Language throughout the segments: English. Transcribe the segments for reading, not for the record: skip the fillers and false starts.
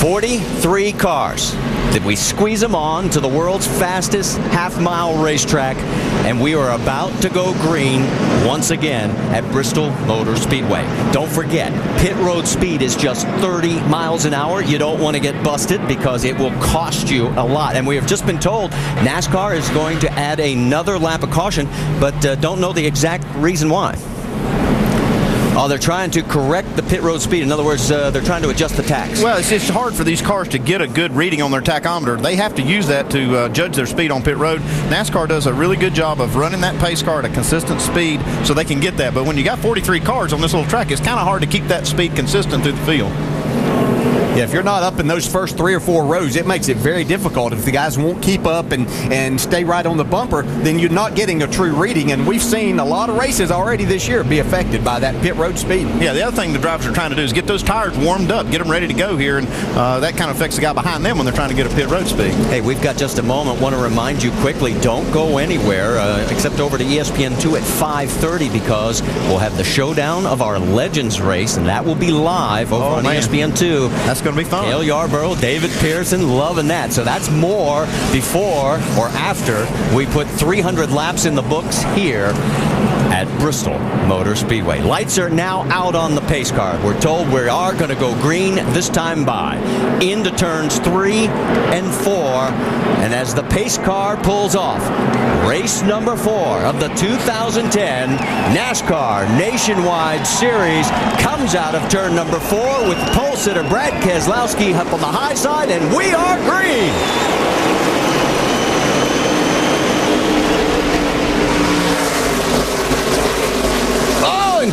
43 cars. Did we squeeze them on to the world's fastest half-mile racetrack, and we are about to go green once again at Bristol Motor Speedway. Don't forget, pit road speed is just 30 miles an hour. You don't want to get busted because it will cost you a lot. And we have just been told NASCAR is going to add another lap of caution, but don't know the exact reason why. Oh, they're trying to correct the pit road speed. In other words, they're trying to adjust the tax. Well, it's just hard for these cars to get a good reading on their tachometer. They have to use that to judge their speed on pit road. NASCAR does a really good job of running that pace car at a consistent speed so they can get that. But when you got 43 cars on this little track, it's kind of hard to keep that speed consistent through the field. Yeah, if you're not up in those first 3 or 4 rows, it makes it very difficult. If the guys won't keep up and stay right on the bumper, then you're not getting a true reading. And we've seen a lot of races already this year be affected by that pit road speed. Yeah, the other thing the drivers are trying to do is get those tires warmed up, get them ready to go here, and that kind of affects the guy behind them when they're trying to get a pit road speed. Hey, we've got just a moment. Want to remind you quickly, don't go anywhere except over to ESPN2 at 5:30 because we'll have the showdown of our Legends race, and that will be live over on ESPN2. That's going to be fun. Dale Yarborough, David Pearson, loving that. So that's more before or after we put 300 laps in the books here at Bristol Motor Speedway. Lights are now out on the pace car. We're told we are going to go green this time by. Into turns 3 and 4. And as the pace car pulls off, race number 4 of the 2010 NASCAR Nationwide Series comes out of turn number 4 with pole sitter Brad Keselowski up on the high side, and we are green.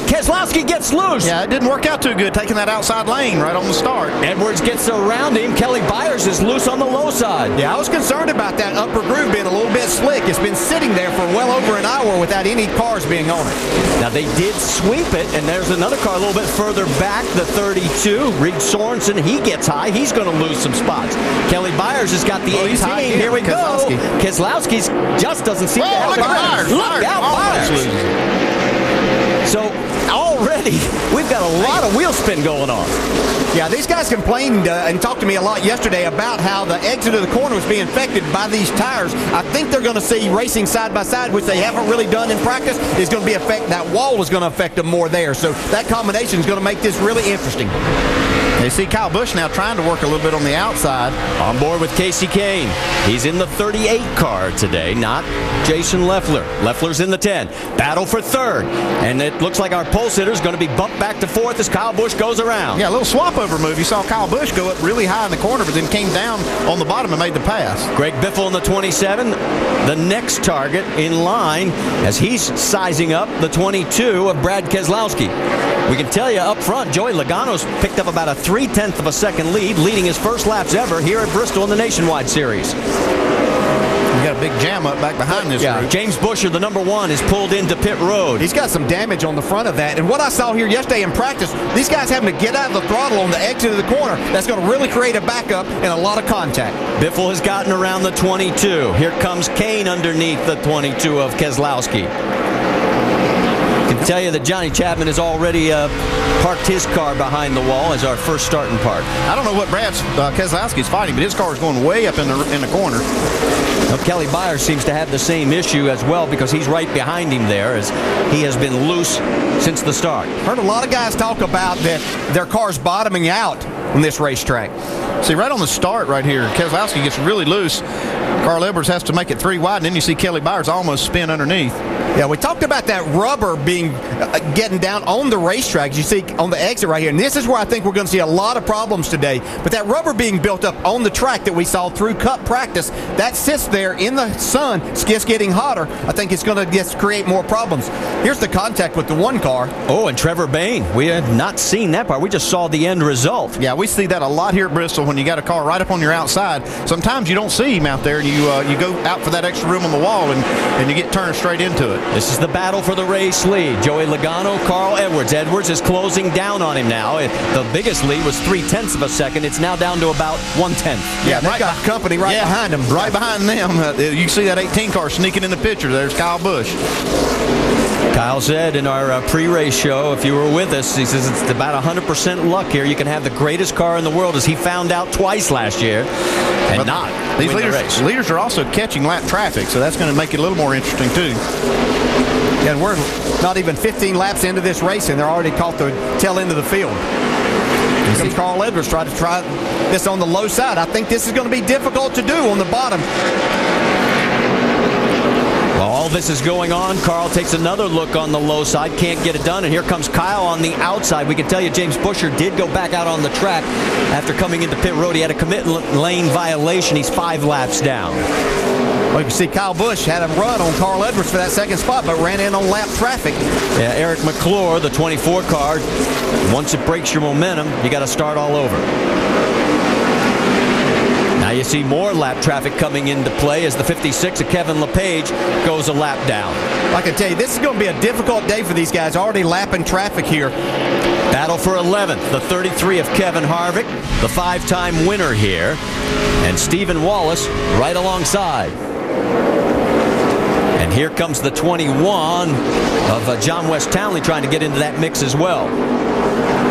Keselowski gets loose. Yeah, it didn't work out too good taking that outside lane right on the start. Edwards gets around him. Kelly Byers is loose on the low side. Yeah, I was concerned about that upper groove being a little bit slick. It's been sitting there for well over an hour without any cars being on it. Now, they did sweep it, and there's another car a little bit further back, the 32. Reed Sorensen, he gets high. He's going to lose some spots. Kelly Byers has got the 18. Here we go. Keselowski's just doesn't seem to have look at Byers. Look out, Byers. So already we've got a lot of wheel spin going on. Yeah, these guys complained and talked to me a lot yesterday about how the exit of the corner was being affected by these tires. I think they're going to see racing side by side, which they haven't really done in practice, is going to be that wall is going to affect them more there. So that combination is going to make this really interesting. You see Kyle Busch now trying to work a little bit on the outside. On board with Casey Kane. He's in the 38 car today, not Jason Leffler. Leffler's in the 10. Battle for third. And it looks like our pole sitter is going to be bumped back to fourth as Kyle Busch goes around. Yeah, a little swap over move. You saw Kyle Busch go up really high in the corner, but then came down on the bottom and made the pass. Greg Biffle in the 27. The next target in line as he's sizing up the 22 of Brad Keselowski. We can tell you up front, Joey Logano's picked up about a 0.3 of a second lead, leading his first laps ever here at Bristol in the Nationwide Series. We got a big jam up back behind this group. James Buescher, the number 1, is pulled into pit road. He's got some damage on the front of that. And what I saw here yesterday in practice, these guys having to get out of the throttle on the exit of the corner. That's going to really create a backup and a lot of contact. Biffle has gotten around the 22. Here comes Kane underneath the 22 of Keselowski. I can tell you that Johnny Chapman has already parked his car behind the wall as our first starting park. I don't know what Brad Keselowski is fighting, but his car is going way up in the corner. Well, Kelly Byers seems to have the same issue as well because he's right behind him there as he has been loose since the start. Heard a lot of guys talk about that their car's bottoming out on this racetrack. See, right on the start right here, Keselowski gets really loose. Carl Edwards has to make it 3 wide, and then you see Kelly Byers almost spin underneath. Yeah, we talked about that rubber being getting down on the racetrack. You see on the exit right here, and this is where I think we're going to see a lot of problems today. But that rubber being built up on the track that we saw through Cup practice, that sits there in the sun. It's just getting hotter. I think it's going to just create more problems. Here's the contact with the 1 car. Oh, and Trevor Bayne. We have not seen that part. We just saw the end result. Yeah, we see that a lot here at Bristol when you got a car right up on your outside. Sometimes you don't see him out there, and you go out for that extra room on the wall, and you get turned straight into it. This is the battle for the race lead. Joey Logano, Carl Edwards. Edwards is closing down on him now. The biggest lead was 0.3 of a second. It's now down to about 1/10. Yeah, they've got company right behind them. Right behind them. You see that 18 car sneaking in the picture. There's Kyle Busch. Kyle said in our pre-race show, if you were with us, he says it's about 100% luck here. You can have the greatest car in the world, as he found out twice last year, and but not these win the race. leaders are also catching lap traffic, so that's going to make it a little more interesting too. And we're not even 15 laps into this race, and they're already caught the tail end of the field. Here comes Carl Edwards trying to try this on the low side. I think this is going to be difficult to do on the bottom. While all this is going on, Carl takes another look on the low side, can't get it done, and here comes Kyle on the outside. We can tell you James Buescher did go back out on the track after coming into pit road. He had a commit lane violation. He's 5 laps down. Well, you can see Kyle Busch had him run on Carl Edwards for that second spot, but ran in on lap traffic. Yeah, Eric McClure, the 24 car, once it breaks your momentum, you got to start all over. Now you see more lap traffic coming into play as the 56 of Kevin LePage goes a lap down. I can tell you, this is going to be a difficult day for these guys, already lapping traffic here. Battle for 11th, the 33 of Kevin Harvick, the 5-time winner here, and Stephen Wallace right alongside. And here comes the 21 of John West Townley trying to get into that mix as well.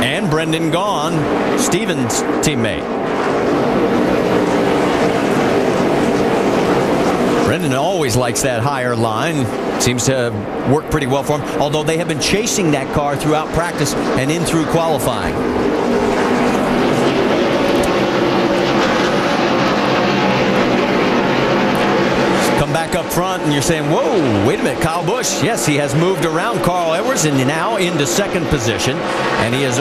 And Brendan Gaughan, Stephen's teammate. Brendan always likes that higher line. Seems to work pretty well for him, although they have been chasing that car throughout practice and in through qualifying. Back up front, and you're saying, whoa, wait a minute, Kyle Busch. Yes, he has moved around Carl Edwards and now into second position, and he is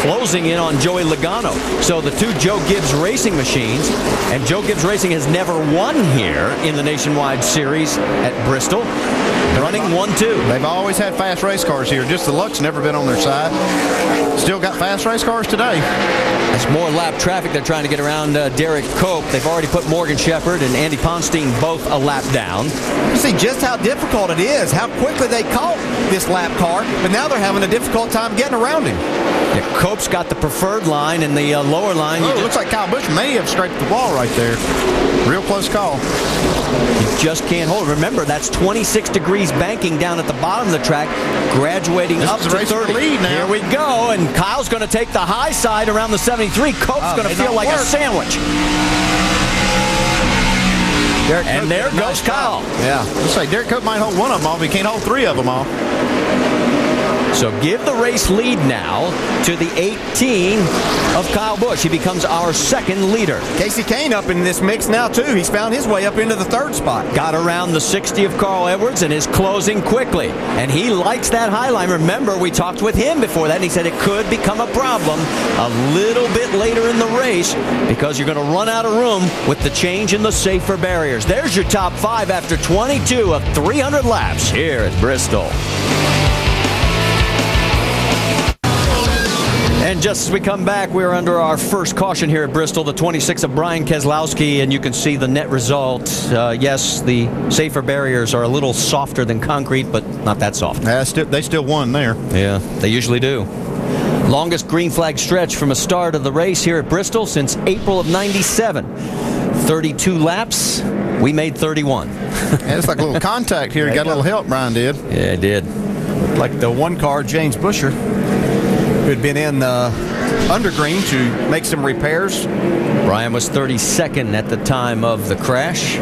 closing in on Joey Logano. So the two Joe Gibbs racing machines, and Joe Gibbs Racing has never won here in the Nationwide Series at Bristol, running 1-2. They've always had fast race cars here. Just the luck's never been on their side. Still got fast race cars today. That's more lap traffic. They're trying to get around Derek Cope. They've already put Morgan Shepherd and Andy Ponstein both a lap down. You see just how difficult it is, how quickly they caught this lap car, but now they're having a difficult time getting around him. Yeah, Cope's got the preferred line, and the lower line. Oh, it looks like Kyle Busch may have scraped the wall right there. Real close call. You just can't hold it. Remember, that's 26 degrees banking down at the bottom of the track, graduating up to 30. Lead now. Here we go, and Kyle's going to take the high side around the 73. Cope's going to feel like a sandwich. And there goes Kyle. Yeah. Let's say Derek Cope might hold one of them off. He can't hold 3 of them off. So give the race lead now to the 18 of Kyle Busch. He becomes our second leader. Casey Kane up in this mix now, too. He's found his way up into the 3rd spot. Got around the 60 of Carl Edwards and is closing quickly. And he likes that high line. Remember, we talked with him before that, and he said it could become a problem a little bit later in the race because you're going to run out of room with the change in the safer barriers. There's your top 5 after 22 of 300 laps here at Bristol. And just as we come back, we're under our first caution here at Bristol, the 26 of Brad Keselowski, and you can see the net result. Yes, the safer barriers are a little softer than concrete, but not that soft. They still won there. Yeah, they usually do. Longest green flag stretch from a start of the race here at Bristol since April of '97. 32 laps. We made 31. Yeah, it's like a little contact here. Got a little help, Brian did. Yeah, it did. Like the one car, James Buescher, who had been in undergreen to make some repairs. Brian was 32nd at the time of the crash.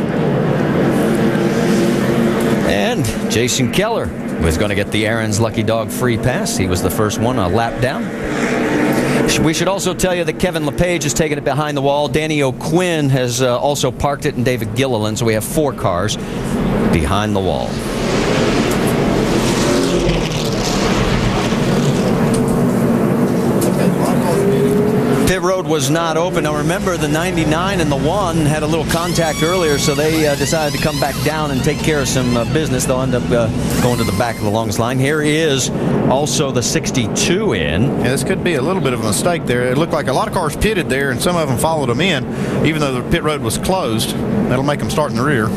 And Jason Keller was going to get the Aaron's Lucky Dog free pass. He was the first one a lap down. We should also tell you that Kevin LePage has taken it behind the wall. Danny O'Quinn has also parked it, and David Gilliland. So we have 4 cars behind the wall. Pit road was not open. Now remember, the 99 and the 1 had a little contact earlier, so they decided to come back down and take care of some business. They'll end up going to the back of the longest line. Here is also the 62 in. Yeah, this could be a little bit of a mistake there. It looked like a lot of cars pitted there, and some of them followed them in, even though the pit road was closed. That'll make them start in the rear.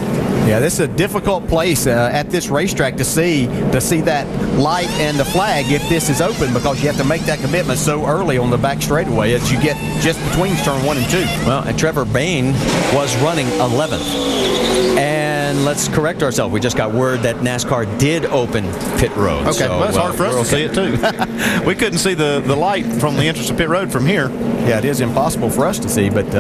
Yeah, this is a difficult place at this racetrack to see that light and the flag if this is open, because you have to make that commitment so early on the back straightaway as you get just between turn 1 and 2. Well, and Trevor Bayne was running 11th. And And let's correct ourselves. We just got word that NASCAR did open pit road. Okay, well, it's hard for us to see it, too. We couldn't see the light from the entrance of pit road from here. Yeah, it is impossible for us to see, but